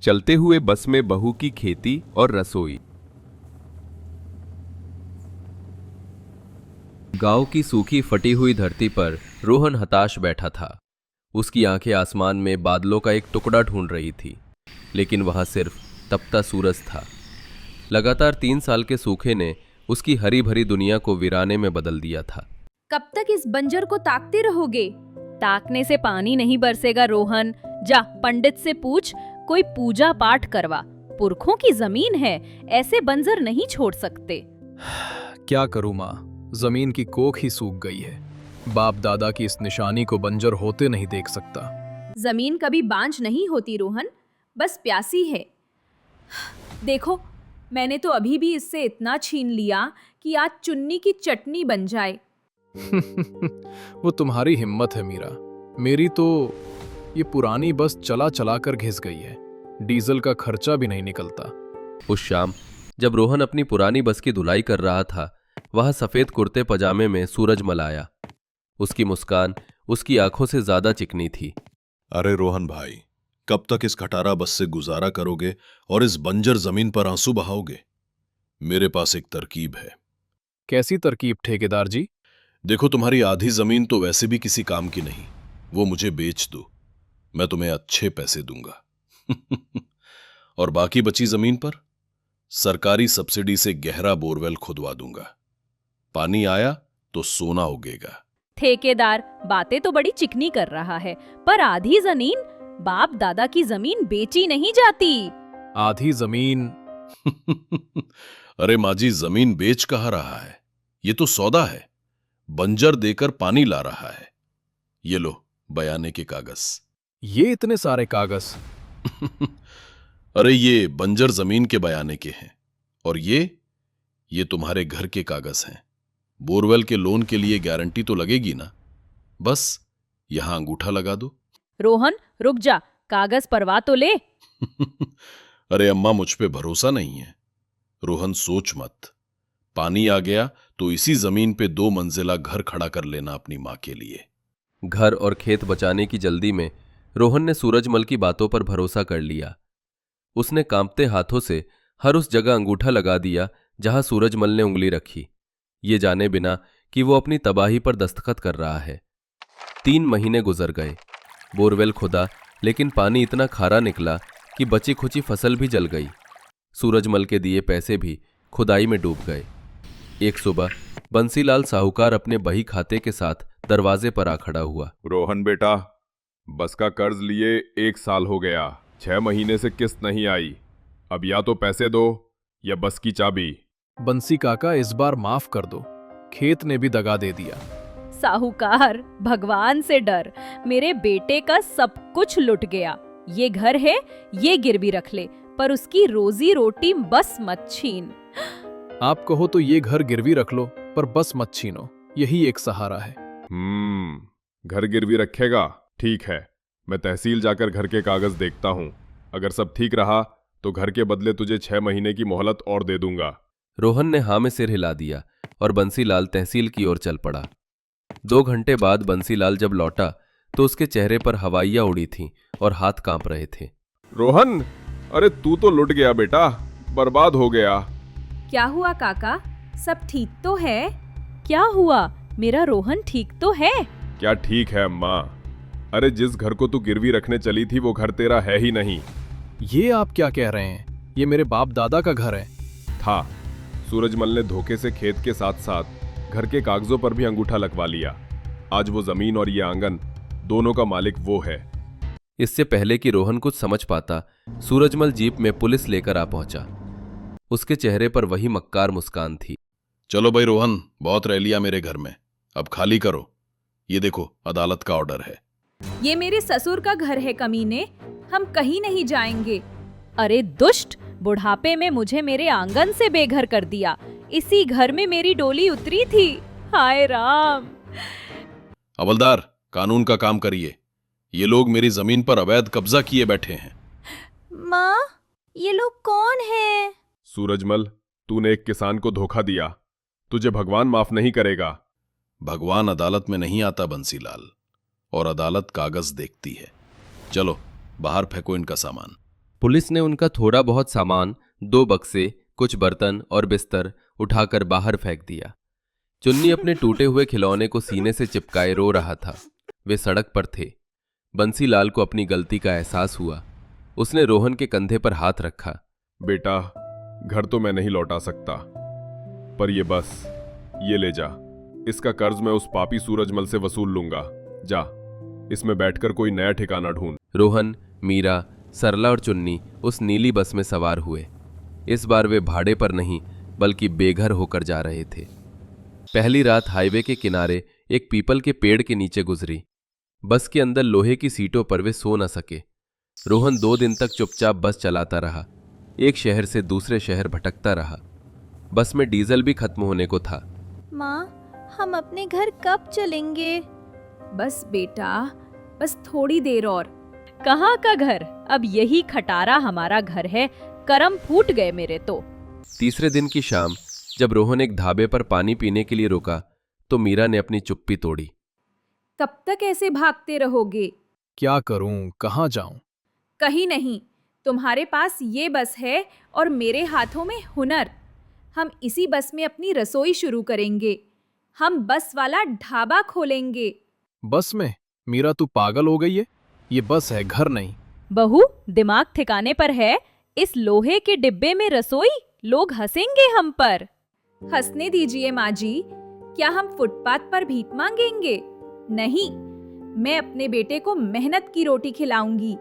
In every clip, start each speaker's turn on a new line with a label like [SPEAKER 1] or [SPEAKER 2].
[SPEAKER 1] चलते हुए बस में बहू की खेती और रसोई। गांव की सूखी फटी हुई धरती पर रोहन हताश बैठा था। उसकी आंखें आसमान में बादलों का एक टुकड़ा ढूंढ रही थी, लेकिन वहां सिर्फ तपता सूरज था। लगातार 3 साल के सूखे ने उसकी हरी भरी दुनिया को वीराने में बदल दिया था।
[SPEAKER 2] कब तक इस बंजर को ताकते रहोगे? ताकने से पानी नहीं बरसेगा रोहन। जा पंडित से पूछ, कोई पूजा पाठ करवा। पुरखों की जमीन है, ऐसे बंजर नहीं छोड़ सकते।
[SPEAKER 3] क्या करूं माँ, जमीन की कोख ही सूख गई है। बाप दादा की इस निशानी को बंजर होते नहीं देख सकता।
[SPEAKER 2] जमीन कभी बांझ नहीं होती रोहन, बस प्यासी है। देखो, मैंने तो अभी भी इससे इतना छीन लिया कि आज चुन्नी की चटनी बन जाए।
[SPEAKER 3] वो तुम्हारी हिम्मत है मीरा, मेरी तो ये पुरानी बस चला चला कर घिस गई है। डीजल का खर्चा भी नहीं निकलता।
[SPEAKER 1] उस शाम जब रोहन अपनी पुरानी बस की धुलाई कर रहा था, वह सफेद कुर्ते पजामे में सूरजमल आया। उसकी मुस्कान उसकी आंखों से ज्यादा चिकनी थी।
[SPEAKER 4] अरे रोहन भाई, कब तक इस खटारा बस से गुजारा करोगे और इस बंजर जमीन पर आंसू बहाओगे? मेरे पास एक तरकीब है।
[SPEAKER 3] कैसी तरकीब ठेकेदार जी?
[SPEAKER 4] देखो, तुम्हारी आधी जमीन तो वैसे भी किसी काम की नहीं, वो मुझे बेच दो, मैं तुम्हें अच्छे पैसे दूंगा। और बाकी बची जमीन पर सरकारी सब्सिडी से गहरा बोरवेल खुदवा दूंगा। पानी आया तो सोना उगेगा।
[SPEAKER 2] ठेकेदार बातें तो बड़ी चिकनी कर रहा है, पर आधी जमीन, बाप दादा की जमीन बेची नहीं जाती।
[SPEAKER 3] आधी जमीन?
[SPEAKER 4] अरे माजी, जमीन बेच कहाँ रहा है, ये तो सौदा है। बंजर देकर पानी ला रहा है। ये लो बयाने के कागज।
[SPEAKER 3] ये इतने सारे कागज?
[SPEAKER 4] अरे ये बंजर जमीन के बयाने के हैं, और ये तुम्हारे घर के कागज हैं। बोरवेल के लोन के लिए गारंटी तो लगेगी ना, बस यहां अंगूठा लगा दो।
[SPEAKER 2] रोहन रुक जा, कागज परवा तो ले।
[SPEAKER 4] अरे अम्मा, मुझ पे भरोसा नहीं है। रोहन सोच मत, पानी आ गया तो इसी जमीन पे 2 मंजिला घर खड़ा कर लेना अपनी मां के लिए।
[SPEAKER 1] घर और खेत बचाने की जल्दी में रोहन ने सूरजमल की बातों पर भरोसा कर लिया। उसने कांपते हाथों से हर उस जगह अंगूठा लगा दिया जहां सूरजमल ने उंगली रखी, ये जाने बिना कि वो अपनी तबाही पर दस्तखत कर रहा है। 3 महीने गुजर गए। बोरवेल खुदा, लेकिन पानी इतना खारा निकला कि बची खुची फसल भी जल गई। सूरजमल के दिए पैसे भी खुदाई में डूब गए। एक सुबह बंसीलाल साहूकार अपने बही खाते के साथ दरवाजे पर आ खड़ा हुआ।
[SPEAKER 5] रोहन बेटा, बस का कर्ज लिए 1 साल हो गया, 6 महीने से किस्त नहीं आई। अब या तो पैसे दो या बस की चाबी।
[SPEAKER 3] बंसी काका, इस बार माफ कर दो, खेत ने भी दगा दे दिया।
[SPEAKER 2] साहूकार, भगवान से डर, मेरे बेटे का सब कुछ लुट गया। ये घर है, ये गिरवी रख ले, पर उसकी रोजी रोटी बस मत छीन।
[SPEAKER 3] आप कहो तो ये घर गिरवी रख लो, पर बस मत छीनो, यही एक सहारा है।
[SPEAKER 5] घर गिरवी रखेगा? ठीक है, मैं तहसील जाकर घर के कागज देखता हूँ। अगर सब ठीक रहा तो घर के बदले तुझे 6 महीने की मोहलत और दे दूंगा।
[SPEAKER 1] रोहन ने हाँ में सिर हिला दिया और बंसीलाल तहसील की ओर चल पड़ा। 2 घंटे बाद बंसीलाल जब लौटा तो उसके चेहरे पर हवाइयां उड़ी थीं और हाथ कांप रहे थे।
[SPEAKER 5] रोहन, अरे तू तो लुट गया बेटा, बर्बाद हो गया।
[SPEAKER 2] क्या हुआ काका, सब ठीक तो है? क्या हुआ, मेरा रोहन ठीक तो है?
[SPEAKER 5] क्या ठीक है अम्मा? अरे जिस घर को तू गिरवी रखने चली थी वो घर तेरा है ही नहीं।
[SPEAKER 3] ये आप क्या कह रहे हैं? ये मेरे बाप दादा का घर है।
[SPEAKER 5] था। सूरजमल ने धोखे से खेत के साथ साथ घर के कागजों पर भी अंगूठा लगवा लिया। आज वो जमीन और ये आंगन, दोनों का मालिक वो है।
[SPEAKER 1] इससे पहले कि रोहन कुछ समझ पाता, सूरजमल जीप में पुलिस लेकर आ पहुंचा। उसके चेहरे पर वही मक्कार मुस्कान थी।
[SPEAKER 4] चलो भाई रोहन, बहुत रह लिया मेरे घर में, अब खाली करो। ये देखो, अदालत का ऑर्डर है।
[SPEAKER 2] ये मेरे ससुर का घर है कमीने, हम कहीं नहीं जाएंगे। अरे दुष्ट, बुढ़ापे में मुझे मेरे आंगन से बेघर कर दिया। इसी घर में मेरी डोली उतरी थी। हाय राम।
[SPEAKER 4] हवलदार, कानून का काम करिए। ये लोग मेरी जमीन पर अवैध कब्जा किए बैठे हैं।
[SPEAKER 2] माँ, ये लोग कौन हैं?
[SPEAKER 5] सूरजमल, तूने एक किसान को धोखा दिया, तुझे भगवान माफ नहीं करेगा।
[SPEAKER 4] भगवान अदालत में नहीं आता बंसीलाल, और अदालत कागज देखती है। चलो बाहर फेंको इनका सामान।
[SPEAKER 1] पुलिस ने उनका थोड़ा बहुत सामान, 2 बक्से, कुछ बर्तन और बिस्तर उठाकर बाहर फेंक दिया। चुन्नी अपने टूटे हुए खिलौने को सीने से चिपकाए रो रहा था। वे सड़क पर थे। बंसीलाल को अपनी गलती का एहसास हुआ। उसने रोहन के कंधे पर हाथ रखा।
[SPEAKER 5] बेटा, घर तो मैं नहीं लौटा सकता, पर ये बस, ये ले जा। इसका कर्ज मैं उस पापी सूरजमल से वसूल लूंगा। जा, इसमें बैठकर कोई नया ठिकाना ढूंढ।
[SPEAKER 1] रोहन, मीरा, सरला और चुन्नी उस नीली बस में सवार हुए। इस बार वे भाड़े पर नहीं बल्कि बेघर होकर जा रहे थे। पहली रात हाईवे के किनारे एक पीपल के पेड़ के नीचे गुजरी। बस के अंदर लोहे की सीटों पर वे सो न सके। रोहन 2 दिन तक चुपचाप बस चलाता रहा। एक शहर से दूसरे शहर भटकता रहा। बस में डीजल भी खत्म होने को था।
[SPEAKER 2] माँ, हम अपने घर कब चलेंगे? बस बेटा, बस थोड़ी देर और। कहाँ का घर? अब यही खटारा हमारा घर है। करम फूट गए मेरे तो।
[SPEAKER 1] तीसरे दिन की शाम जब रोहन एक ढाबे पर पानी पीने के लिए रुका तो मीरा ने अपनी चुप्पी तोड़ी।
[SPEAKER 2] कब तक ऐसे भागते रहोगे?
[SPEAKER 3] क्या करूं, कहाँ जाऊं?
[SPEAKER 2] कहीं नहीं। तुम्हारे पास ये बस है और मेरे हाथों में हुनर। हम इसी बस में अपनी रसोई शुरू करेंगे। हम बस वाला ढाबा खोलेंगे।
[SPEAKER 3] बस में? मीरा, तू पागल हो गई है? ये बस है, घर नहीं।
[SPEAKER 2] बहू, दिमाग ठिकाने पर है? इस लोहे के डिब्बे में रसोई? लोग हंसेंगे हम पर। हंसने दीजिए माँ जी। क्या हम फुटपाथ पर भीख मांगेंगे? नहीं, मैं अपने बेटे को मेहनत की रोटी खिलाऊंगी।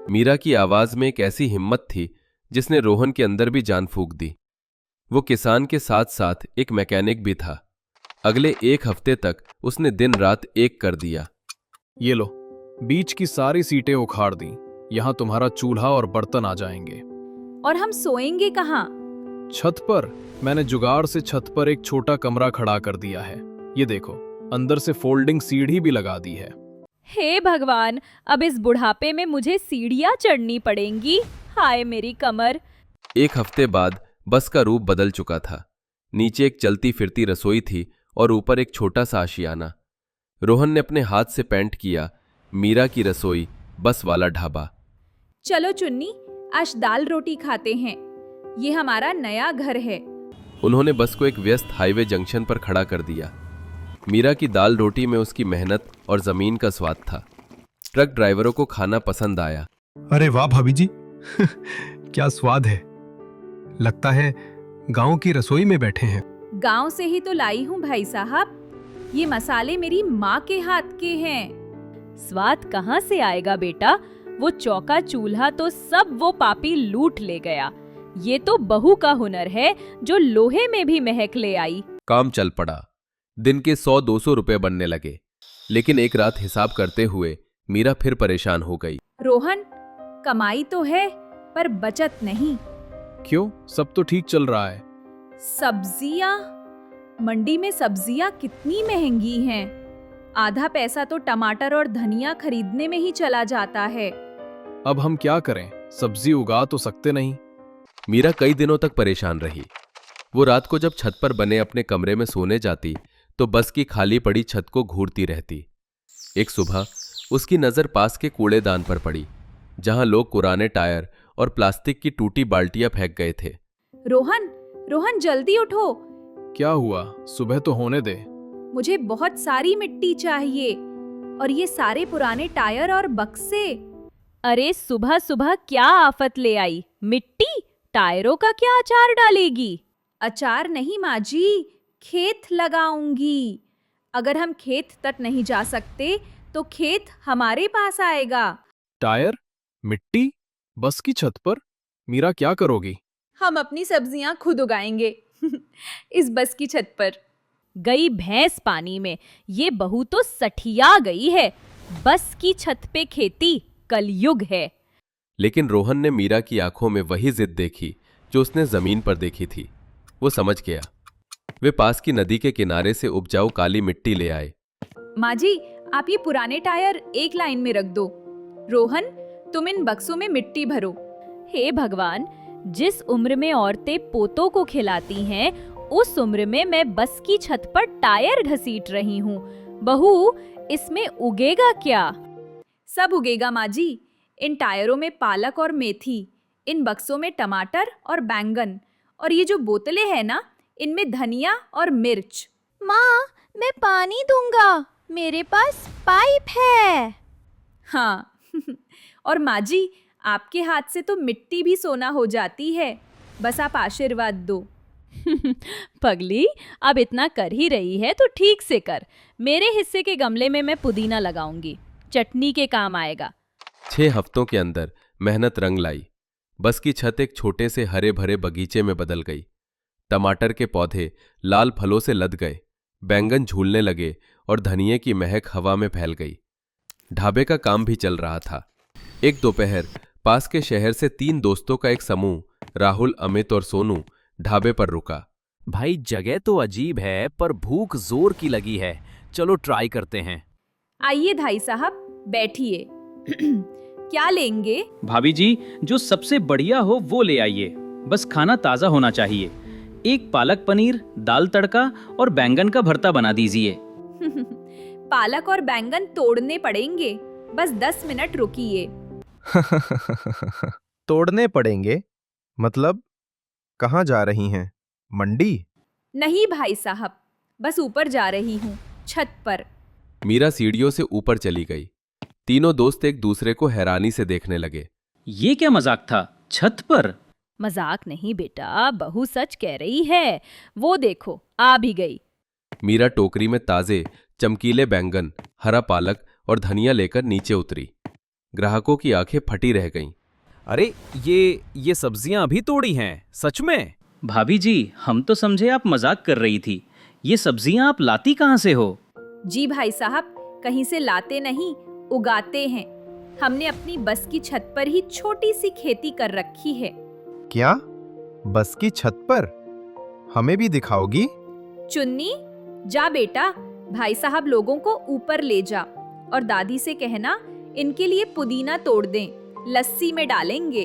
[SPEAKER 1] मीरा की आवाज में एक ऐसी हिम्मत थी जिसने रोहन के अंदर भी जान फूंक दी। वो किसान के साथ साथ एक मैकेनिक भी था। अगले 1 हफ्ते तक उसने दिन रात एक कर दिया।
[SPEAKER 3] ये लो, बीच की सारी सीटें उखाड़ दी। यहाँ तुम्हारा चूल्हा और बर्तन आ जाएंगे।
[SPEAKER 2] और हम सोएंगे कहाँ?
[SPEAKER 3] छत पर। मैंने जुगाड़ से छत पर एक छोटा कमरा खड़ा कर दिया है। ये देखो, अंदर से फोल्डिंग सीढ़ी भी लगा दी है।
[SPEAKER 2] हे भगवान, अब इस बुढ़ापे में मुझे सीढ़ियाँ चढ़नी पड़ेंगी। हाय मेरी कमर।
[SPEAKER 1] 1 हफ्ते बाद बस का रूप बदल चुका था। नीचे एक चलती फिरती रसोई थी और ऊपर एक छोटा सा आशियाना। रोहन ने अपने हाथ से पेंट किया, मीरा की रसोई, बस वाला ढाबा।
[SPEAKER 2] चलो चुन्नी, आज दाल रोटी खाते हैं। ये हमारा नया घर है।
[SPEAKER 1] उन्होंने बस को एक व्यस्त हाईवे जंक्शन पर खड़ा कर दिया। मीरा की दाल रोटी में उसकी मेहनत और जमीन का स्वाद था। ट्रक ड्राइवरों को खाना पसंद आया।
[SPEAKER 6] अरे वाह भाभी जी, क्या स्वाद है। लगता है गांव की रसोई में बैठे हैं।
[SPEAKER 2] गांव से ही तो लाई हूँ भाई साहब। ये मसाले मेरी माँ के हाथ के हैं। स्वाद कहाँ से आएगा बेटा? वो चौका चूल्हा तो सब वो पापी लूट ले गया। ये तो बहू का हुनर है जो लोहे में भी महक ले आई।
[SPEAKER 1] काम चल पड़ा। दिन के 100-200 रुपए बनने लगे। लेकिन एक रात हिसाब करते हुए मीरा फिर परेशान हो गई।
[SPEAKER 2] रोहन, कमाई तो है पर बचत नहीं।
[SPEAKER 3] क्यों? सब तो ठीक चल रहा है।
[SPEAKER 2] सब्जियां, मंडी में सब्जियां कितनी महंगी हैं। आधा पैसा तो टमाटर और धनिया खरीदने में ही चला जाता है।
[SPEAKER 3] अब हम क्या करें? सब्जी उगा तो सकते नहीं।
[SPEAKER 1] मीरा कई दिनों तक परेशान रही। वो रात को जब छत पर बने अपने कमरे में सोने जाती तो बस की खाली पड़ी छत को घूरती रहती। एक सुबह उसकी नजर पास के कूड़ेदान पर पड़ी, जहां लोग पुराने टायर और प्लास्टिक की टूटी बाल्टियां फेंक गए थे।
[SPEAKER 2] रोहन, रोहन जल्दी उठो।
[SPEAKER 3] क्या हुआ? सुबह तो होने दे।
[SPEAKER 2] मुझे बहुत सारी मिट्टी चाहिए और ये सारे पुराने टायर और बक्से। अरे सुबह सुबह क्या आफत ले आई? मिट्टी? टायरों का क्या अचार डालेगी? अचार नहीं माँ जी, खेत लगाऊंगी। अगर हम खेत तक नहीं जा सकते तो खेत हमारे पास आएगा।
[SPEAKER 3] टायर? मिट्टी? बस की छत पर? मीरा, क्या करोगी?
[SPEAKER 2] हम अपनी सब्जियां खुद उगाएंगे इस बस की छत पर। गई भैंस पानी में। ये बहू तो सठिया गई है। बस की छत पे खेती, कलयुग है।
[SPEAKER 1] लेकिन रोहन ने मीरा की आंखों में वही जिद देखी जो उसने जमीन पर देखी थी। वो समझ गया। वे पास की नदी के किनारे से उपजाऊ काली मिट्टी ले आए।
[SPEAKER 2] माँ जी, आप ये पुराने टायर एक लाइन में रख दो। रोहन, तुम इन बक्सों में मिट्टी भरो। हे भगवान, जिस उम्र में औरतें पोतों को खिलाती हैं, उस उम्र में मैं बस की छत पर टायर घसीट रही हूँ। बहू, इसमें उगेगा क्या? सब उगेगा माँ जी। इन टायरों में पालक और मेथी, इन बक्सों में टमाटर और बैंगन, और ये जो बोतलें हैं ना, इनमें धनिया और मिर्च।
[SPEAKER 7] माँ, मैं पानी दूंगा, मेरे पास पाइप है।
[SPEAKER 2] हाँ और माँ जी, आपके हाथ से तो मिट्टी भी सोना हो जाती है, बस आप आशीर्वाद दो।
[SPEAKER 8] पगली, अब इतना कर ही रही है तो ठीक से कर। मेरे हिस्से के गमले में मैं पुदीना लगाऊंगी, चटनी के काम आएगा।
[SPEAKER 1] 6 हफ्तों के अंदर मेहनत रंग लाई। बस की छत एक छोटे से हरे भरे बगीचे में बदल गई। टमाटर के पौधे लाल फलों से लद गए, बैंगन झूलने लगे और धनिये की महक हवा में फैल गई। ढाबे का काम भी चल रहा था। एक दोपहर पास के शहर से 3 दोस्तों का एक समूह, राहुल, अमित और सोनू, ढाबे पर रुका।
[SPEAKER 9] भाई, जगह तो अजीब है पर भूख जोर की लगी है, चलो ट्राई करते हैं।
[SPEAKER 2] आइए धाई साहब, बैठिए। क्या लेंगे?
[SPEAKER 10] भाभी जी, जो सबसे बढ़िया हो वो ले आइए, बस खाना ताज़ा होना चाहिए। एक पालक पनीर, दाल तड़का और बैंगन का भरता बना दीजिए।
[SPEAKER 2] पालक और बैंगन तोड़ने पड़ेंगे, बस 10 मिनट रुकिए।
[SPEAKER 11] तोड़ने पड़ेंगे? मतलब कहाँ जा रही हैं? मंडी?
[SPEAKER 2] नहीं भाई साहब, बस ऊपर जा रही हूँ, छत पर।
[SPEAKER 1] मीरा सीढ़ियों से ऊपर चली गई। तीनों दोस्त एक दूसरे को हैरानी से देखने लगे।
[SPEAKER 10] ये क्या मजाक था, छत पर?
[SPEAKER 8] मजाक नहीं बेटा, बहू सच कह रही है। वो देखो, आ भी गई।
[SPEAKER 1] मीरा टोकरी में ताजे चमकीले बैंगन, हरा पालक और धनिया लेकर नीचे उतरी। ग्राहकों की आंखें फटी रह गईं।
[SPEAKER 9] अरे, ये सब्जियां अभी तोड़ी हैं, सच में?
[SPEAKER 10] भाभी जी, हम तो समझे आप मजाक कर रही थी। ये सब्जियां आप लाती कहाँ से हो?
[SPEAKER 2] जी भाई साहब, कहीं से लाते नहीं, उगाते हैं। हमने अपनी बस की छत पर ही छोटी सी खेती कर रखी है।
[SPEAKER 11] क्या? बस की छत पर? हमें भी दिखाओगी?
[SPEAKER 2] चुन्नी, जा बेटा, भाई साहब लोगों को ऊपर ले जा और दादी से कहना इनके लिए पुदीना तोड़ दें, लस्सी में डालेंगे।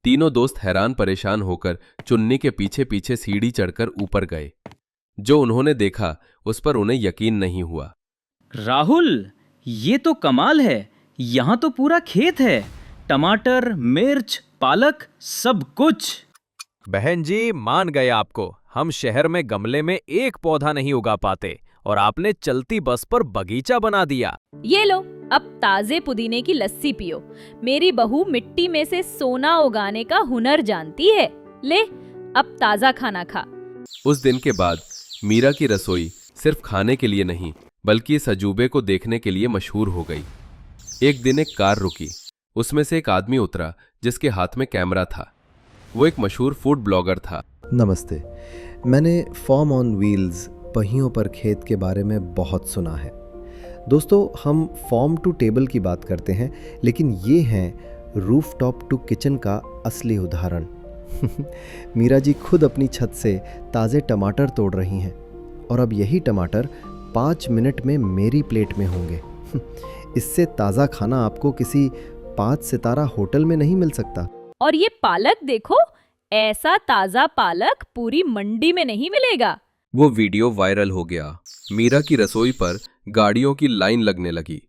[SPEAKER 1] तीनों दोस्त हैरान परेशान होकर चुन्नी के पीछे पीछे सीढ़ी चढ़कर ऊपर गए। जो उन्होंने देखा उस पर उन्हें यकीन नहीं हुआ।
[SPEAKER 10] राहुल, ये तो कमाल है, यहाँ तो पूरा खेत है, टमाटर, मिर्च, पालक, सब कुछ।
[SPEAKER 9] बहन जी, मान गए आपको। हम शहर में गमले में एक पौधा नहीं उगा पाते और आपने चलती बस पर बगीचा बना दिया।
[SPEAKER 8] ये लो, अब ताजे पुदीने की लस्सी पियो। मेरी बहू मिट्टी में से सोना उगाने का हुनर जानती है। ले, अब ताजा खाना खा।
[SPEAKER 1] उस दिन के बाद मीरा की रसोई सिर्फ खाने के लिए नहीं, बल्कि इस अजूबे को देखने के लिए मशहूर हो गई। एक दिन एक कार रुकी। उसमें से एक आदमी उतरा जिसके हाथ में कैमरा था। वो एक मशहूर फूड ब्लॉगर था।
[SPEAKER 12] नमस्ते, मैंने फॉर्म ऑन व्हील्स, पहियों पर खेत के बारे में बहुत सुना है। दोस्तों, हम फॉर्म टू टेबल की बात करते हैं, लेकिन ये है रूफ टॉप टू किचन का असली उदाहरण। मीरा जी खुद अपनी छत से ताज़े टमाटर तोड़ रही हैं और अब यही टमाटर 5 मिनट में मेरी प्लेट में होंगे। इससे ताज़ा खाना आपको किसी 5 सितारा होटल में नहीं मिल सकता।
[SPEAKER 8] और ये पालक देखो, ऐसा ताजा पालक पूरी मंडी में नहीं मिलेगा।
[SPEAKER 1] वो वीडियो वायरल हो गया। मीरा की रसोई पर गाड़ियों की लाइन लगने लगी।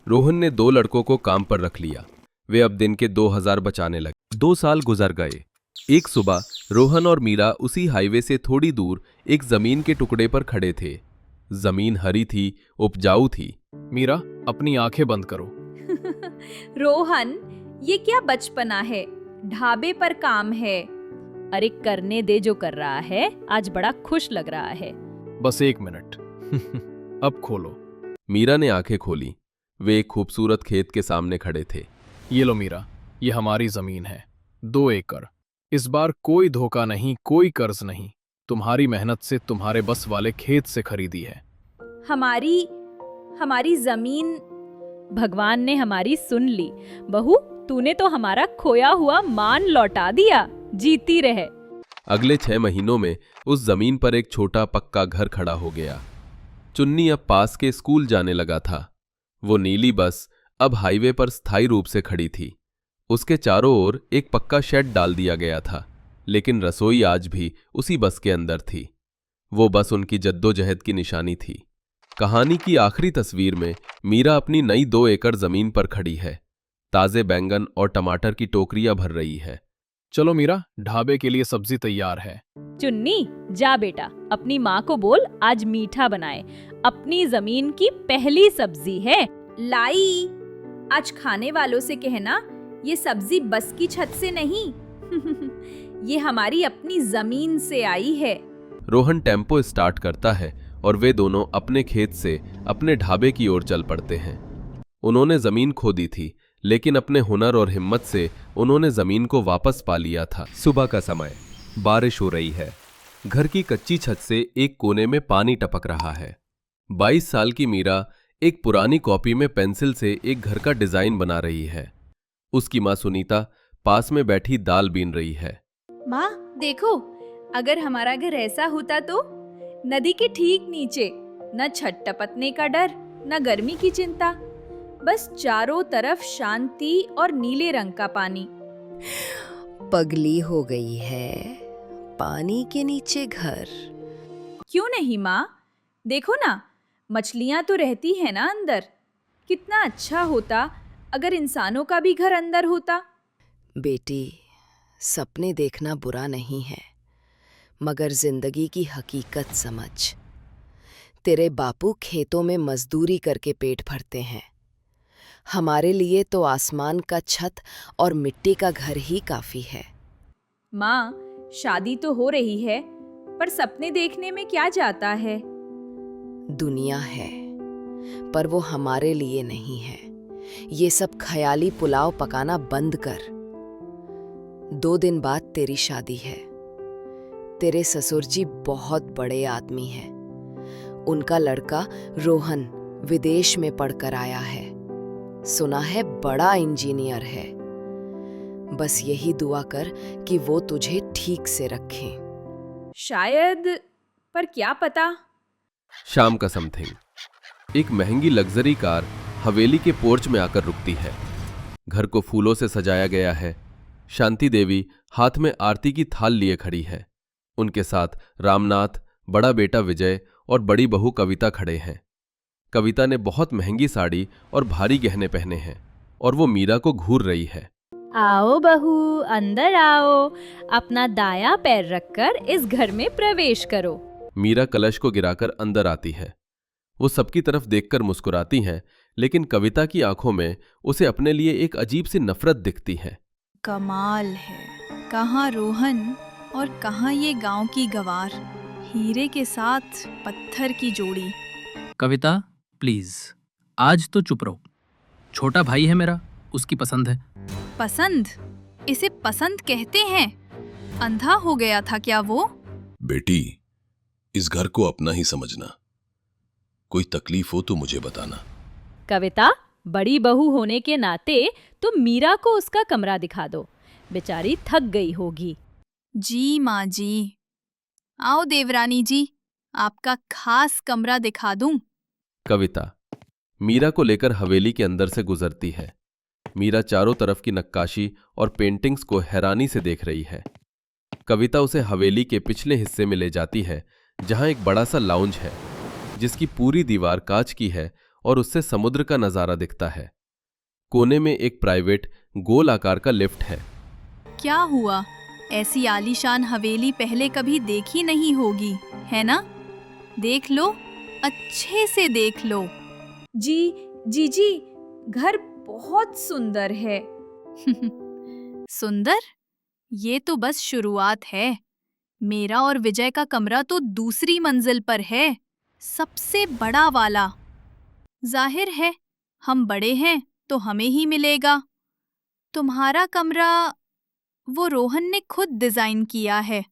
[SPEAKER 1] रोहन ने 2 लड़कों को काम पर रख लिया। वे अब दिन के 2000 बचाने लगे। 2 साल गुजर गए। एक सुबह रोहन और मीरा उसी हाईवे से थोड़ी दूर एक जमीन के टुकड़े पर खड़े थे। जमीन हरी थी, उपजाऊ थी।
[SPEAKER 3] मीरा, अपनी आंखें बंद करो।
[SPEAKER 2] रोहन, ये क्या बचपना है, ढाबे पर काम है।
[SPEAKER 8] अरे करने दे जो कर रहा है, आज बड़ा खुश लग रहा है।
[SPEAKER 3] बस 1 मिनट। अब खोलो।
[SPEAKER 1] मीरा ने आंखें खोली। वे एक खूबसूरत खेत के सामने खड़े थे।
[SPEAKER 3] ये लो मीरा, ये हमारी जमीन है, 2 एकड़। इस बार कोई धोखा नहीं, कोई कर्ज नहीं। तुम्हारी मेहनत से तुम्हारे बस वाले खेत से खरीदी है।
[SPEAKER 2] हमारी जमीन।
[SPEAKER 8] भगवान ने हमारी सुन ली। बहू, तूने तो हमारा खोया हुआ मान लौटा दिया। जीती रहे।
[SPEAKER 1] अगले 6 महीनों में उस जमीन पर एक छोटा पक्का घर खड़ा हो गया। चुन्नी अब पास के स्कूल जाने लगा था। वो नीली बस अब हाईवे पर स्थायी रूप से खड़ी थी। उसके चारों ओर एक पक्का शेड डाल दिया गया था, लेकिन रसोई आज भी उसी बस के अंदर थी। वो बस उनकी जद्दोजहद की निशानी थी। कहानी की आखिरी तस्वीर में मीरा अपनी नई 2 एकड़ जमीन पर खड़ी है। ताजे बैंगन और टमाटर की टोकरियां भर रही है।
[SPEAKER 3] चलो मीरा, ढाबे के लिए सब्जी तैयार है।
[SPEAKER 8] चुन्नी, जा बेटा, अपनी माँ को बोल आज मीठा बनाए। अपनी जमीन की पहली सब्जी है।
[SPEAKER 2] लाई, आज खाने वालों से कहना ये सब्जी बस की छत से नहीं ये हमारी अपनी जमीन से आई है।
[SPEAKER 1] रोहन टेम्पो स्टार्ट करता है और वे दोनों अपने खेत से अपने ढाबे की ओर चल पड़ते हैं। उन्होंने जमीन खोदी थी, लेकिन अपने हुनर और हिम्मत से उन्होंने जमीन को वापस पा लिया था।
[SPEAKER 6] सुबह का समय, बारिश हो रही है।
[SPEAKER 1] घर की कच्ची छत से एक कोने में पानी टपक रहा है। 22 साल की मीरा एक पुरानी कॉपी में पेंसिल से एक घर का डिजाइन बना रही है। उसकी माँ सुनीता पास में बैठी दाल बीन रही है।
[SPEAKER 2] माँ देखो, अगर हमारा घर ऐसा होता तो नदी के ठीक नीचे, न छत टपकने का डर, न गर्मी की चिंता, बस चारों तरफ शांति और नीले रंग का पानी।
[SPEAKER 13] पगली हो गई है, पानी के नीचे घर।
[SPEAKER 2] क्यों नहीं माँ, देखो ना, मछलियाँ तो रहती है ना अंदर। कितना अच्छा होता अगर इंसानों का भी घर अंदर होता।
[SPEAKER 13] बेटी, सपने देखना बुरा नहीं है, मगर जिंदगी की हकीकत समझ। तेरे बापू खेतों में मजदूरी करके पेट भरते हैं। हमारे लिए तो आसमान का छत और मिट्टी का घर ही काफी है।
[SPEAKER 2] माँ, शादी तो हो रही है, पर सपने देखने में क्या जाता है।
[SPEAKER 13] दुनिया है, पर वो हमारे लिए नहीं है। ये सब ख्याली पुलाव पकाना बंद कर। 2 दिन बाद तेरी शादी है। तेरे ससुर जी बहुत बड़े आदमी हैं। उनका लड़का रोहन विदेश में पढ़कर आया है। सुना है बड़ा इंजीनियर है। बस यही दुआ कर कि वो तुझे ठीक से रखे।
[SPEAKER 2] शायद, पर क्या पता।
[SPEAKER 1] शाम का समथिंग एक महंगी लग्जरी कार हवेली के पोर्च में आकर रुकती है। घर को फूलों से सजाया गया है। शांति देवी हाथ में आरती की थाल लिए खड़ी है। उनके साथ रामनाथ, बड़ा बेटा विजय और बड़ी बहू कविता खड़े हैं। कविता ने बहुत महंगी साड़ी और भारी गहने पहने हैं और वो मीरा को घूर रही है।
[SPEAKER 8] आओ बहू, अंदर आओ। अपना दायां पैर रखकर इस घर में प्रवेश करो।
[SPEAKER 1] मीरा कलश को गिराकर अंदर आती है। वो सबकी तरफ देखकर मुस्कुराती हैं, लेकिन कविता की आंखों में उसे अपने लिए एक अजीब सी नफरत दिखती है।
[SPEAKER 7] कमाल है, कहाँ रोहन और कहाँ ये गांव की गवार, हीरे के साथ पत्थर की जोड़ी।
[SPEAKER 10] कविता प्लीज, आज तो चुप रहो। छोटा भाई है मेरा, उसकी पसंद है।
[SPEAKER 7] पसंद? इसे पसंद कहते हैं? अंधा हो गया था क्या वो?
[SPEAKER 4] बेटी, इस घर को अपना ही समझना। कोई तकलीफ हो तो मुझे बताना।
[SPEAKER 8] कविता, बड़ी बहू होने के नाते तुम मीरा को उसका कमरा दिखा दो। बेचारी थक गई होगी।
[SPEAKER 7] जी माँ जी। आओ देवरानी जी, आपका खास कमरा दिखा दूं।
[SPEAKER 1] कविता मीरा को लेकर हवेली के अंदर से गुजरती है। मीरा चारों तरफ की नक्काशी और पेंटिंग्स को हैरानी से देख रही है। कविता उसे हवेली के पिछले हिस्से में ले जाती है, जहां एक बड़ा सा लाउंज है, जिसकी पूरी दीवार कांच की है और उससे समुद्र का नजारा दिखता है। कोने में एक प्राइवेट गोल आकार का लिफ्ट है।
[SPEAKER 7] क्या हुआ, ऐसी आलीशान हवेली पहले कभी देखी नहीं होगी, है ना? देख लो, अच्छे से देख लो।
[SPEAKER 2] जी, घर बहुत सुंदर है।
[SPEAKER 7] सुंदर? ये तो बस शुरुआत है। मेरा और विजय का कमरा तो दूसरी मंजिल पर है, सबसे बड़ा वाला। जाहिर है, हम बड़े हैं तो हमें ही मिलेगा। तुम्हारा कमरा वो रोहन ने खुद डिजाइन किया है,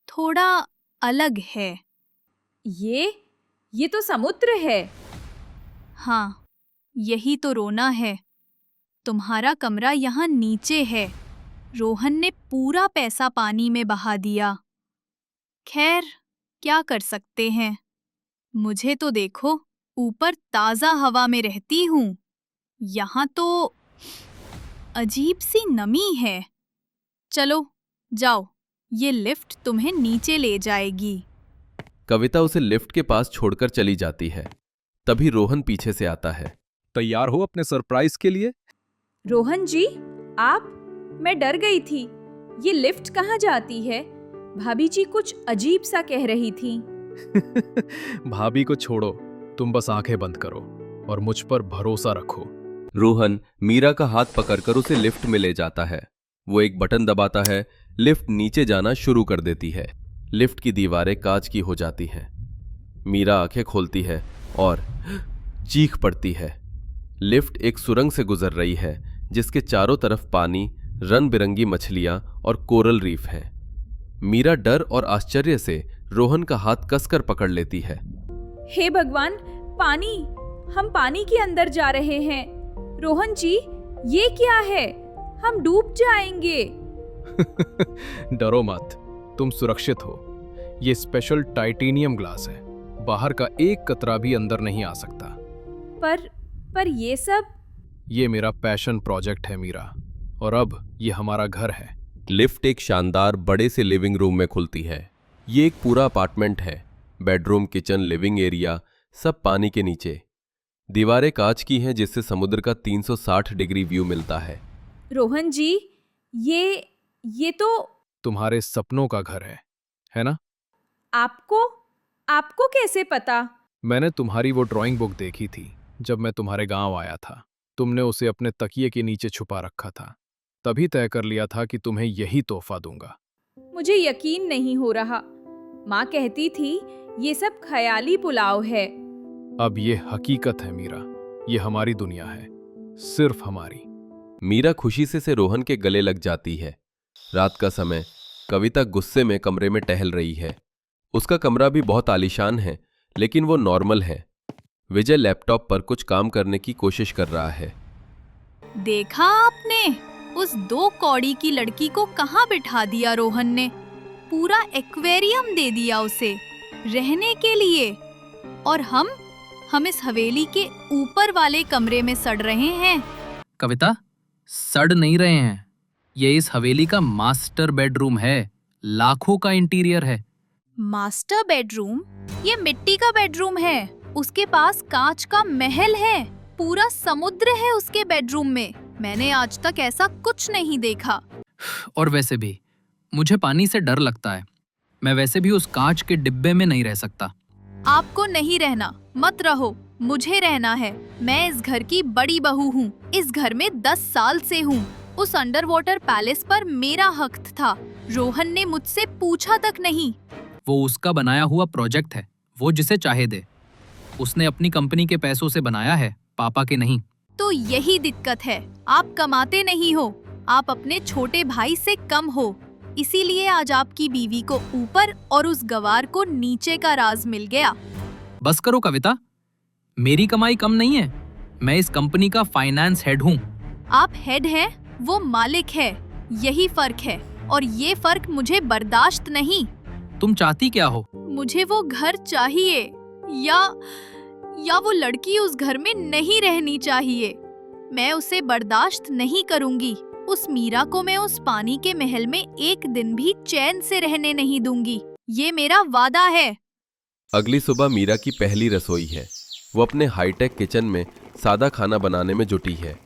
[SPEAKER 7] थोड़ा अलग है।
[SPEAKER 2] ये तो समुद्र है।
[SPEAKER 7] हाँ, यही तो रोना है। तुम्हारा कमरा यहाँ नीचे है। रोहन ने पूरा पैसा पानी में बहा दिया। खैर, क्या कर सकते हैं। मुझे तो देखो, ऊपर ताज़ा हवा में रहती हूँ। यहाँ तो अजीब सी नमी है। चलो जाओ, ये लिफ्ट तुम्हें नीचे ले जाएगी।
[SPEAKER 1] कविता उसे लिफ्ट के पास छोड़कर चली जाती है। तभी रोहन पीछे से आता है।
[SPEAKER 3] तैयार हो अपने सरप्राइज के लिए?
[SPEAKER 2] रोहन जी, आप? मैं डर गई थी। ये लिफ्ट कहाँ जाती है? भाभी जी कुछ अजीब सा कह रही थी।
[SPEAKER 3] भाभी को छोड़ो, तुम बस आंखें बंद करो और मुझ पर भरोसा रखो।
[SPEAKER 1] रोहन मीरा का हाथ पकड़कर उसे लिफ्ट में ले जाता है। वो एक बटन दबाता है, लिफ्ट नीचे जाना शुरू कर देती है। लिफ्ट की दीवारें कांच की हो जाती हैं। मीरा आंखें खोलती है और चीख पड़ती है। लिफ्ट एक सुरंग से गुजर रही है जिसके चारों तरफ पानी, रंग बिरंगी मछलियां और कोरल रीफ हैं। मीरा डर और आश्चर्य से रोहन का हाथ कसकर पकड़ लेती है।
[SPEAKER 2] हे भगवान, पानी! हम पानी के अंदर जा रहे हैं। रोहन जी, ये क्या है? हम डूब जाएंगे।
[SPEAKER 3] डरो मत, तुम सुरक्षित हो। ये स्पेशल टाइटेनियम ग्लास है, बाहर का एक कतरा भी अंदर नहीं आ सकता।
[SPEAKER 2] पर ये सब?
[SPEAKER 3] ये मेरा पैशन प्रोजेक्ट है मीरा, और अब ये हमारा घर है।
[SPEAKER 1] लिफ्ट एक शानदार बड़े से लिविंग रूम में खुलती है। ये एक पूरा अपार्टमेंट है। बेडरूम, किचन, लिविंग एरिया सब पानी के नीचे। दीवारें कांच की हैं जिससे समुद्र का 360 डिग्री व्यू मिलता है।
[SPEAKER 2] रोहन जी, ये तो
[SPEAKER 3] तुम्हारे सपनों का घर है ना?
[SPEAKER 2] आपको कैसे पता?
[SPEAKER 3] मैंने तुम्हारी वो ड्राइंग बुक देखी थी जब मैं तुम्हारे गांव आया था। तुमने उसे अपने तकिए के नीचे छुपा रखा था। तभी तय कर लिया था कि तुम्हें यही तोहफा दूंगा।
[SPEAKER 2] मुझे यकीन नहीं हो रहा। माँ कहती थी ये सब ख्याली पुलाव है।
[SPEAKER 3] अब ये हकीकत है मीरा, ये हमारी दुनिया है, सिर्फ हमारी।
[SPEAKER 1] मीरा खुशी से रोहन के गले लग जाती है। रात का समय, कविता गुस्से में कमरे में टहल रही है। उसका कमरा भी बहुत आलीशान है, लेकिन वो नॉर्मल है। विजय लैपटॉप पर कुछ काम करने की कोशिश कर रहा है।
[SPEAKER 7] देखा आपने, उस 2 कौड़ी की लड़की को कहाँ बिठा दिया रोहन ने। पूरा एक्वेरियम दे दिया उसे रहने के लिए, और हम इस हवेली के ऊपर वाले कमरे में सड़ रहे हैं।
[SPEAKER 10] कविता, सड़ नहीं रहे हैं। ये इस हवेली का मास्टर बेडरूम है, लाखों का इंटीरियर है।
[SPEAKER 7] Master bedroom? ये मिट्टी का बेडरूम है। उसके पास कांच का महल है, पूरा समुद्र है उसके बेडरूम में। मैंने आज तक ऐसा कुछ नहीं देखा।
[SPEAKER 10] और वैसे भी मुझे पानी से डर लगता है। मैं वैसे भी उस कांच के डिब्बे में नहीं रह सकता।
[SPEAKER 7] आपको नहीं रहना, मत रहो, मुझे रहना है। मैं इस घर की बड़ी बहू हूँ, इस घर में 10 साल से हूँ। उस अंडर वाटर पैलेस पर मेरा हक था। रोहन ने मुझसे पूछा तक नहीं।
[SPEAKER 10] वो उसका बनाया हुआ प्रोजेक्ट है, वो जिसे चाहे दे। उसने अपनी कंपनी के पैसों से बनाया है, पापा के नहीं।
[SPEAKER 7] तो यही दिक्कत है, आप कमाते नहीं हो, आप अपने छोटे भाई से कम हो। इसीलिए आज आपकी बीवी को ऊपर और उस गवार को नीचे का राज मिल गया।
[SPEAKER 10] बस करो कविता, मेरी कमाई कम नहीं है। मैं इस कंपनी का फाइनेंस हेड हूँ।
[SPEAKER 7] आप हेड हैं, वो मालिक है, यही फर्क है, और ये फर्क मुझे बर्दाश्त नहीं।
[SPEAKER 10] तुम चाहती क्या हो?
[SPEAKER 7] मुझे वो घर चाहिए, या वो लड़की उस घर में नहीं रहनी चाहिए। मैं उसे बर्दाश्त नहीं करूंगी। उस मीरा को मैं उस पानी के महल में एक दिन भी चैन से रहने नहीं दूंगी। ये मेरा वादा है।
[SPEAKER 1] अगली सुबह मीरा की पहली रसोई है। वो अपने हाईटेक किचन में सादा खाना बनाने में जुटी है।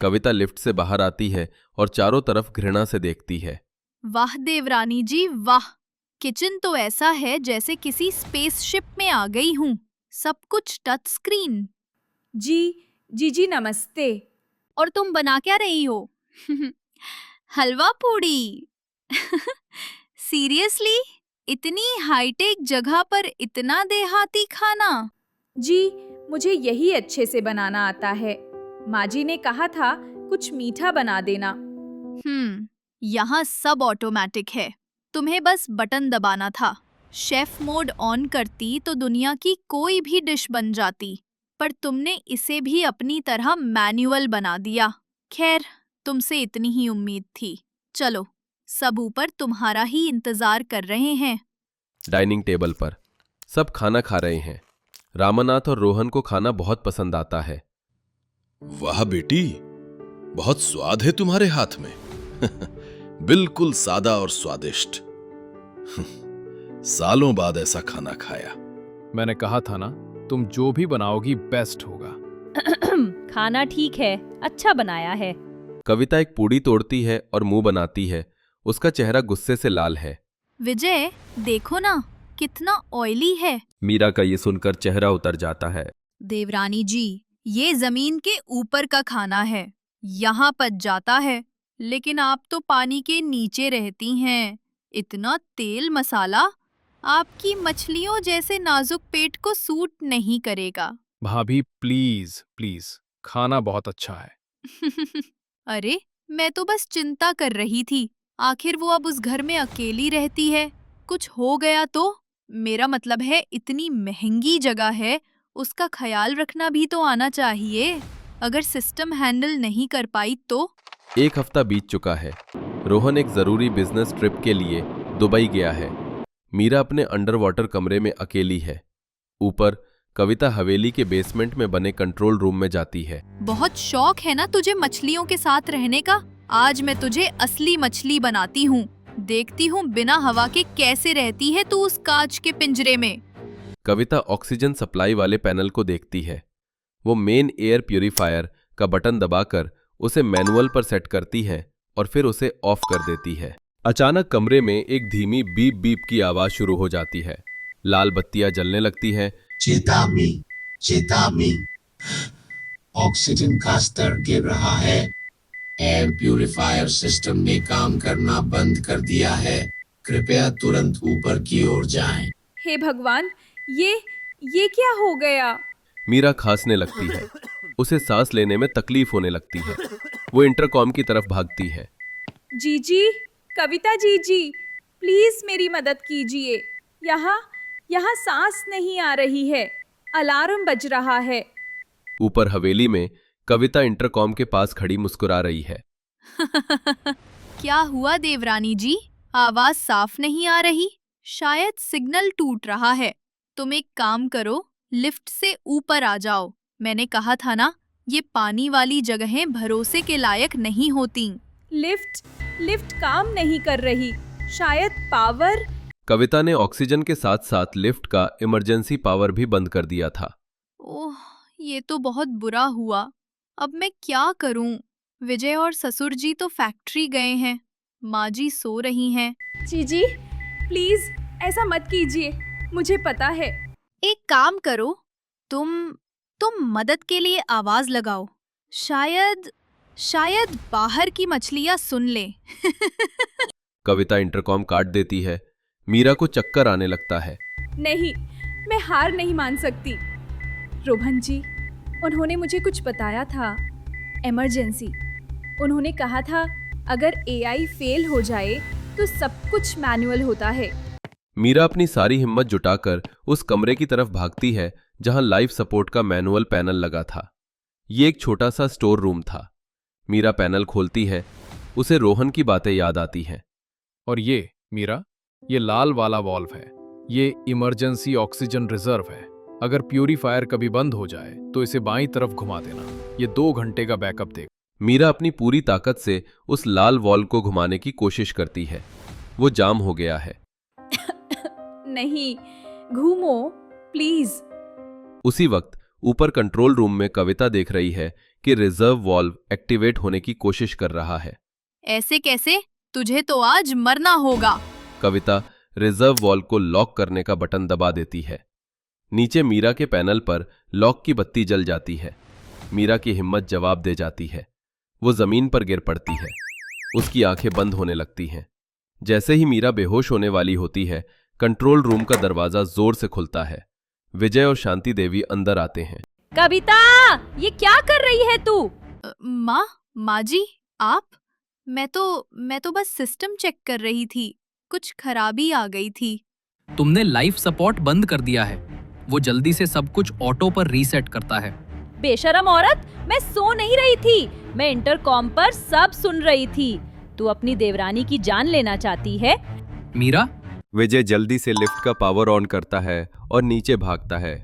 [SPEAKER 1] कविता लिफ्ट से बाहर आती है और चारों तरफ घृणा से देखती है।
[SPEAKER 7] वाह देवरानी जी, वाह! किचन तो ऐसा है जैसे किसी स्पेसशिप में आ गई हूँ। सब कुछ टच स्क्रीन।
[SPEAKER 2] जी नमस्ते।
[SPEAKER 7] और तुम बना क्या रही हो? हलवा पूड़ी। सीरियसली? इतनी हाईटेक जगह पर इतना देहाती खाना?
[SPEAKER 2] जी, मुझे यही अच्छे से बनाना आता है। माँ जी ने कहा था कुछ मीठा बना देना।
[SPEAKER 7] यहाँ सब ऑटोमेटिक है, तुम्हें बस बटन दबाना था। शेफ मोड ऑन करती तो दुनिया की कोई भी डिश बन जाती, पर तुमने इसे भी अपनी तरह मैनुअल बना दिया। खैर, तुमसे इतनी ही उम्मीद थी। चलो, सब ऊपर तुम्हारा ही इंतजार कर रहे हैं।
[SPEAKER 1] डाइनिंग टेबल पर सब खाना खा रहे हैं। रामानाथ और रोहन को खाना बहुत पसंद आता है।
[SPEAKER 4] वाह बेटी, बहुत स्वाद है तुम्हारे हाथ में। बिल्कुल सादा और स्वादिष्ट। सालों बाद ऐसा खाना खाया।
[SPEAKER 3] मैंने कहा था ना, तुम जो भी बनाओगी बेस्ट होगा।
[SPEAKER 8] खाना ठीक है, अच्छा बनाया है।
[SPEAKER 1] कविता एक पूड़ी तोड़ती है और मुंह बनाती है उसका चेहरा गुस्से से लाल है।
[SPEAKER 7] विजय, देखो ना कितना ऑयली है।
[SPEAKER 1] मीरा का ये सुनकर चेहरा उतर जाता है।
[SPEAKER 7] देवरानी जी, ये जमीन के ऊपर का खाना है, यहाँ पच जाता है, लेकिन आप तो पानी के नीचे रहती हैं। इतना तेल मसाला आपकी मछलियों जैसे नाजुक पेट को सूट नहीं करेगा।
[SPEAKER 3] भाभी प्लीज प्लीज, खाना बहुत अच्छा है।
[SPEAKER 7] अरे, मैं तो बस चिंता कर रही थी। आखिर वो अब उस घर में अकेली रहती है, कुछ हो गया तो? मेरा मतलब है, इतनी महंगी जगह है, उसका ख्याल रखना भी तो आना चाहिए। अगर सिस्टम हैंडल नहीं कर पाई तो?
[SPEAKER 1] 1 हफ्ता बीत चुका है। रोहन एक जरूरी बिजनेस ट्रिप के लिए दुबई गया है। मीरा अपने अंडर वाटर कमरे में अकेली है। ऊपर कविता हवेली के बेसमेंट में बने कंट्रोल रूम में जाती है।
[SPEAKER 7] बहुत शौक है ना तुझे मछलियों के साथ रहने का? आज मैं तुझे असली मछली बनाती हूँ। देखती हूँ बिना हवा के कैसे रहती है तू उस कांच के पिंजरे में।
[SPEAKER 1] कविता ऑक्सीजन सप्लाई वाले पैनल को देखती है। वो मेन एयर प्यूरिफायर का बटन दबाकर उसे मैनुअल पर सेट करती है और फिर उसे ऑफ कर देती है। अचानक कमरे में एक धीमी बीप बीप की आवाज शुरू हो जाती है। लाल बत्तियां जलने लगती हैं।
[SPEAKER 14] चेतावनी, चेतावनी, ऑक्सीजन का स्तर गिर रहा है। एयर प्यूरिफायर सिस्टम ने काम करना बंद कर दिया है। कृपया तुरंत ऊपर की ओर जाएं।
[SPEAKER 2] हे भगवान, ये क्या हो गया?
[SPEAKER 1] मीरा खांसने लगती है। उसे सांस लेने में तकलीफ होने लगती है। वो इंटरकॉम की तरफ भागती है।
[SPEAKER 2] जीजी, कविता जीजी, प्लीज मेरी मदद कीजिए। यहाँ सांस नहीं आ रही है, अलार्म बज रहा है।
[SPEAKER 1] ऊपर हवेली में कविता इंटरकॉम के पास खड़ी मुस्कुरा रही है।
[SPEAKER 7] क्या हुआ देवरानी जी? आवाज साफ नहीं आ रही। शायद सिग्नल टूट रहा है। तुम एक काम करो, लिफ्ट से ऊपर आ जाओ। मैंने कहा था ना, ये पानी वाली जगहें भरोसे के लायक नहीं होती।
[SPEAKER 2] लिफ्ट काम नहीं कर रही। शायद पावर।
[SPEAKER 1] कविता ने ऑक्सीजन के साथ साथ लिफ्ट का इमरजेंसी पावर भी बंद कर दिया था।
[SPEAKER 7] ओह, ये तो बहुत बुरा हुआ। अब मैं क्या करूं? विजय और ससुर जी तो फैक्ट्री गए हैं, माँ जी सो रही हैं।
[SPEAKER 2] जीजी, प्लीज ऐसा मत कीजिए, मुझे पता है।
[SPEAKER 7] एक काम करो, तुम मदद के लिए आवाज लगाओ। शायद बाहर की मछलियां सुन ले।
[SPEAKER 1] कविता इंटरकॉम काट देती है। मीरा को चक्कर आने लगता है।
[SPEAKER 2] नहीं, मैं हार नहीं मान सकती। रोहन जी, उन्होंने मुझे कुछ बताया था, इमरजेंसी। उन्होंने कहा था अगर एआई फेल हो जाए तो सब कुछ मैनुअल होता है।
[SPEAKER 1] मीरा अपनी सारी हिम्मत जुटाकर उस कमरे की तरफ भागती है जहां लाइफ सपोर्ट का मैनुअल पैनल लगा था। ये एक छोटा सा स्टोर रूम था। मीरा पैनल खोलती है। उसे रोहन की बातें याद आती हैं।
[SPEAKER 3] और ये मीरा, ये लाल वाला वॉल्व है, ये इमरजेंसी ऑक्सीजन रिजर्व है। अगर प्यूरिफायर कभी बंद हो जाए तो इसे बाईं तरफ घुमा देना। ये 2 घंटे का बैकअप देगा।
[SPEAKER 1] मीरा अपनी पूरी ताकत से उस लाल वॉल्व को घुमाने की कोशिश करती है। वो जाम हो गया है।
[SPEAKER 2] नहीं, घूमो प्लीज।
[SPEAKER 1] उसी वक्त ऊपर कंट्रोल रूम में कविता देख रही है कि रिजर्व वॉल्व एक्टिवेट होने की कोशिश कर रहा है।
[SPEAKER 7] ऐसे कैसे? तुझे तो आज मरना होगा।
[SPEAKER 1] कविता रिजर्व वॉल्व को लॉक करने का बटन दबा देती है। नीचे मीरा के पैनल पर लॉक की बत्ती जल जाती है। मीरा की हिम्मत जवाब दे जाती है। वो जमीन पर गिर पड़ती है। उसकी आंखें बंद होने लगती हैं। जैसे ही मीरा बेहोश होने वाली होती है, कंट्रोल रूम का दरवाजा जोर से खुलता है। विजय और शांति देवी अंदर आते हैं।
[SPEAKER 8] कविता, ये क्या कर रही है तू?
[SPEAKER 7] माँ जी, आप? मैं तो बस सिस्टम चेक कर रही थी, कुछ खराबी आ गई थी।
[SPEAKER 15] तुमने लाइफ सपोर्ट बंद कर दिया है। वो जल्दी से सब कुछ ऑटो पर रीसेट करता है।
[SPEAKER 8] बेशरम औरत, मैं सो नहीं रही थी, मैं इंटरकॉम पर सब सुन रही थी। तू अपनी देवरानी की जान लेना चाहती है?
[SPEAKER 15] मीरा?
[SPEAKER 1] विजय जल्दी से लिफ्ट का पावर ऑन करता है और नीचे भागता है।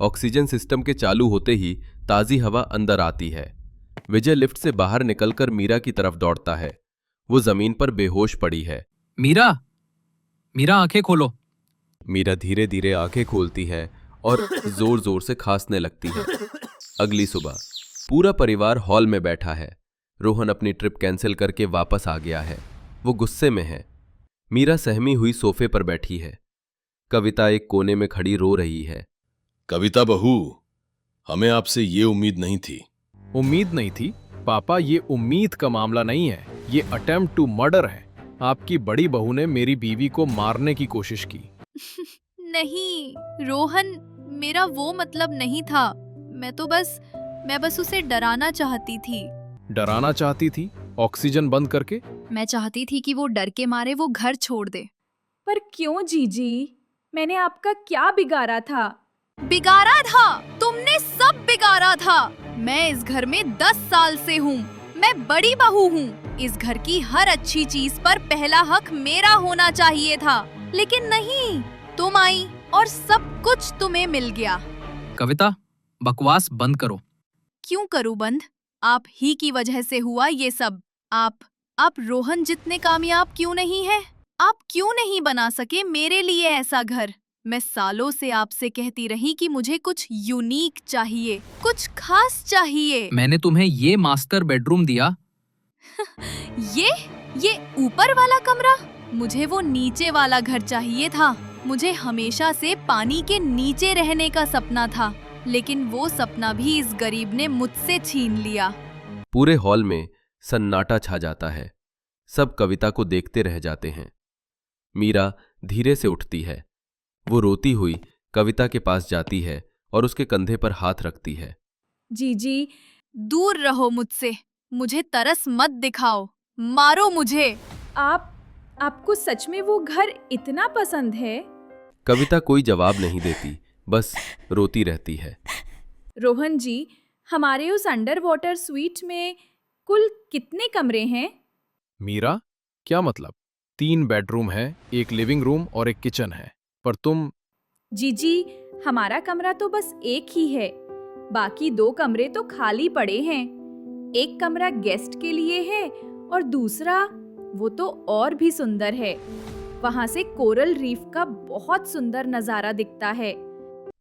[SPEAKER 1] ऑक्सीजन सिस्टम के चालू होते ही ताजी हवा अंदर आती है। विजय लिफ्ट से बाहर निकलकर मीरा की तरफ दौड़ता है। वो जमीन पर बेहोश पड़ी है।
[SPEAKER 15] मीरा आंखें खोलो।
[SPEAKER 1] मीरा धीरे धीरे आंखें खोलती है और जोर जोर से खांसने लगती है। अगली सुबह पूरा परिवार हॉल में बैठा है। रोहन अपनी ट्रिप कैंसिल करके वापस आ गया है। वो गुस्से में है। मीरा सहमी हुई सोफे पर बैठी है। कविता एक कोने में खड़ी रो रही है।
[SPEAKER 4] कविता बहू, हमें आपसे ये उम्मीद नहीं थी।
[SPEAKER 3] उम्मीद नहीं थी? पापा, ये उम्मीद का मामला नहीं है, ये अटेम्प्ट टू मर्डर है। आपकी बड़ी बहू ने मेरी बीवी को मारने की कोशिश की।
[SPEAKER 7] नहीं रोहन, मेरा वो मतलब नहीं था। मैं बस उसे डराना चाहती थी।
[SPEAKER 3] डराना चाहती थी? ऑक्सीजन बंद करके?
[SPEAKER 7] मैं चाहती थी कि वो डर के मारे वो घर छोड़ दे।
[SPEAKER 2] पर क्यों जीजी? मैंने आपका क्या बिगाड़ा था?
[SPEAKER 7] बिगाड़ा था? तुमने सब बिगाड़ा था। मैं इस घर में 10 साल से हूँ। मैं बड़ी बहू हूँ। इस घर की हर अच्छी चीज पर पहला हक मेरा होना चाहिए था, लेकिन नहीं, तुम आई और सब कुछ तुम्हें मिल गया।
[SPEAKER 15] कविता, बकवास बंद करो।
[SPEAKER 7] क्यों करूं बंद? आप ही की वजह से हुआ ये सब। आप रोहन जितने कामयाब क्यों नहीं है? आप क्यों नहीं बना सके मेरे लिए ऐसा घर? मैं सालों से आपसे कहती रही कि मुझे कुछ यूनिक चाहिए, कुछ खास चाहिए।
[SPEAKER 15] मैंने तुम्हें ये मास्टर बेडरूम दिया।
[SPEAKER 7] ये ऊपर वाला कमरा? मुझे वो नीचे वाला घर चाहिए था। मुझे हमेशा से पानी के नीचे रहने का सपना था, लेकिन वो सपना भी इस गरीब ने मुझसे छीन लिया।
[SPEAKER 1] पूरे हॉल में सन्नाटा छा जाता है। सब कविता को देखते रह जाते हैं। मीरा धीरे से उठती है। वो रोती हुई कविता के पास जाती है और उसके कंधे पर हाथ रखती है।
[SPEAKER 2] जीजी,
[SPEAKER 7] दूर रहो मुझसे। मुझे तरस मत दिखाओ, मारो मुझे।
[SPEAKER 2] आपको सच में वो घर इतना पसंद है?
[SPEAKER 1] कविता कोई जवाब नहीं देती, बस रोती रहती है।
[SPEAKER 2] रोहन जी, हमारे उस अंडर वाटर स्वीट में कुल कितने कमरे हैं?
[SPEAKER 3] मीरा, क्या मतलब? 3 बेडरूम है, एक लिविंग रूम और एक किचन है, पर तुम...
[SPEAKER 2] जीजी, हमारा कमरा तो बस एक ही है। बाकी 2 कमरे तो खाली पड़े हैं। एक कमरा गेस्ट के लिए है और दूसरा, वो तो और भी सुंदर है। वहां से कोरल रीफ का बहुत सुंदर नजारा दिखता है।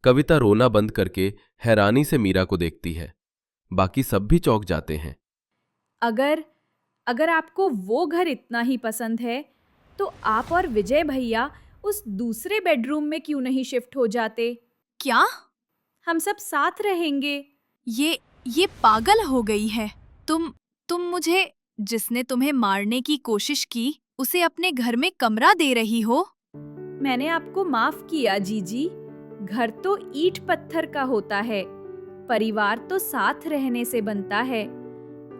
[SPEAKER 1] कविता रोना बंद करके हैरानी से मीरा को देखती है। बाकी सब भी चौंक जाते हैं।
[SPEAKER 2] अगर आपको वो घर इतना ही पसंद है, तो आप और विजय भैया उस दूसरे बेडरूम में क्यों नहीं शिफ्ट हो जाते?
[SPEAKER 7] क्या?
[SPEAKER 2] हम सब साथ रहेंगे।
[SPEAKER 7] ये पागल हो गई है। तुम मुझे, जिसने तुम्हें मारने की कोशिश की, उसे अपने घर में कमरा दे रही हो?
[SPEAKER 2] मैंने आपको माफ किया जीजी। घर तो ईंट पत्थर का होता है, परिवार तो साथ रहने से बनता है।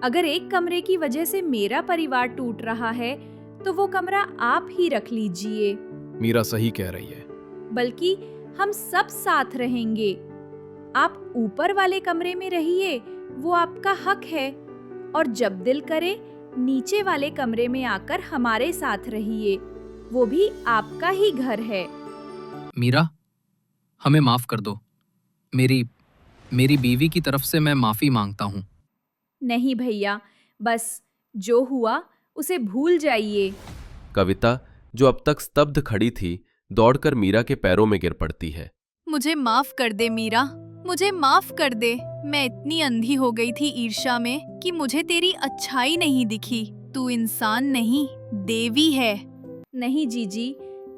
[SPEAKER 2] अगर एक कमरे की वजह से मेरा परिवार टूट रहा है, तो वो कमरा आप ही रख लीजिए।
[SPEAKER 3] मीरा सही कह रही है।
[SPEAKER 2] बल्कि हम सब साथ रहेंगे। आप ऊपर वाले कमरे में रहिए, वो आपका हक है। और जब दिल करे, नीचे वाले कमरे में आकर हमारे साथ रहिए। वो भी आपका ही घर है।
[SPEAKER 15] मीरा, हमें माफ कर दो। मेरी बीवी की तरफ से मैं माफी मांगता हूँ।
[SPEAKER 2] नहीं भैया, बस जो हुआ उसे भूल जाइए।
[SPEAKER 1] कविता, जो अब तक स्तब्ध खड़ी थी, दौड़कर मीरा के पैरों में गिर पड़ती है।
[SPEAKER 7] मुझे माफ कर दे मीरा, मुझे माफ कर दे। मैं इतनी अंधी हो गई थी ईर्ष्या में कि मुझे तेरी अच्छाई नहीं दिखी। तू इंसान नहीं, देवी है।
[SPEAKER 2] नहीं जीजी,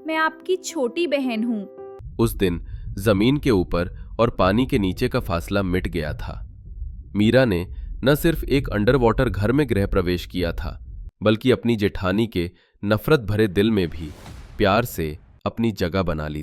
[SPEAKER 2] मैं आपकी छोटी बहन हूँ।
[SPEAKER 1] उस दिन जमीन के ऊपर और पानी के नीचे का फासला मिट गया था। मीरा ने न सिर्फ एक अंडर वाटर घर में गृह प्रवेश किया था, बल्कि अपनी जेठानी के नफरत भरे दिल में भी प्यार से अपनी जगह बना ली